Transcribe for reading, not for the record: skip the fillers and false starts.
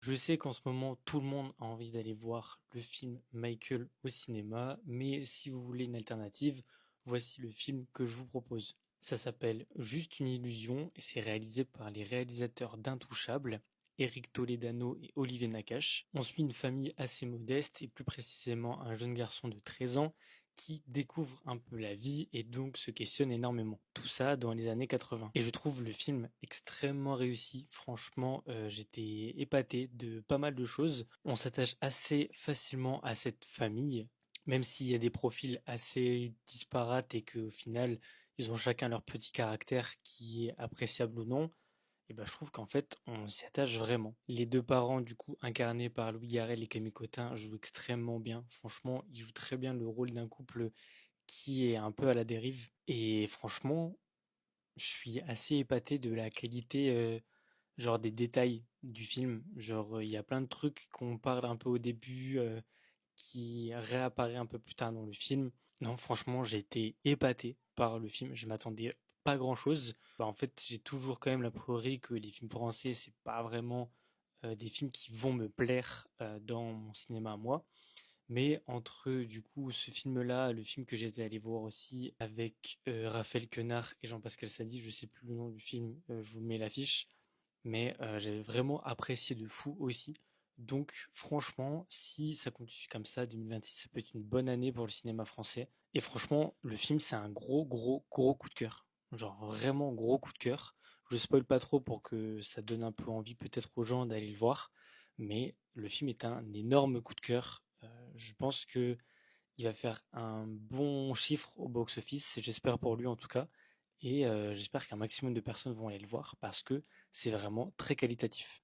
Je sais qu'en ce moment, tout le monde a envie d'aller voir le film Michael au cinéma, mais si vous voulez une alternative, voici le film que je vous propose. Ça s'appelle Juste une illusion et c'est réalisé par les réalisateurs d'Intouchables, Eric Toledano et Olivier Nakache. On suit une famille assez modeste et plus précisément un jeune garçon de 13 ans qui découvre un peu la vie et donc se questionne énormément. Tout ça dans les années 80. Et je trouve le film extrêmement réussi. Franchement, j'étais épaté de pas mal de choses. On s'attache assez facilement à cette famille, même s'il y a des profils assez disparates et qu'au final, ils ont chacun leur petit caractère qui est appréciable ou non. Et ben, je trouve qu'en fait, on s'y attache vraiment. Les deux parents, du coup, incarnés par Louis Garrel et Camille Cotin, jouent extrêmement bien. Franchement, ils jouent très bien le rôle d'un couple qui est un peu à la dérive. Et franchement, je suis assez épaté de la qualité, genre des détails du film. Genre, il y a plein de trucs qu'on parle un peu au début, qui réapparaît un peu plus tard dans le film. Non, franchement, j'ai été épaté par le film. Je m'attendais pas grand-chose. Bah, en fait, j'ai toujours quand même la priori que les films français, c'est pas vraiment des films qui vont me plaire dans mon cinéma à moi. Mais entre du coup ce film-là, le film que j'étais allé voir aussi avec Raphaël Quenard et Jean-Pascal Sadi, je sais plus le nom du film, je vous mets l'affiche, mais j'avais vraiment apprécié de fou aussi. Donc franchement, si ça continue comme ça, 2026, ça peut être une bonne année pour le cinéma français. Et franchement, le film, c'est un gros, gros, gros coup de cœur. Genre vraiment gros coup de cœur. Je spoil pas trop pour que ça donne un peu envie peut-être aux gens d'aller le voir. Mais le film est un énorme coup de cœur. Je pense que il va faire un bon chiffre au box-office, j'espère pour lui en tout cas. Et j'espère qu'un maximum de personnes vont aller le voir parce que c'est vraiment très qualitatif.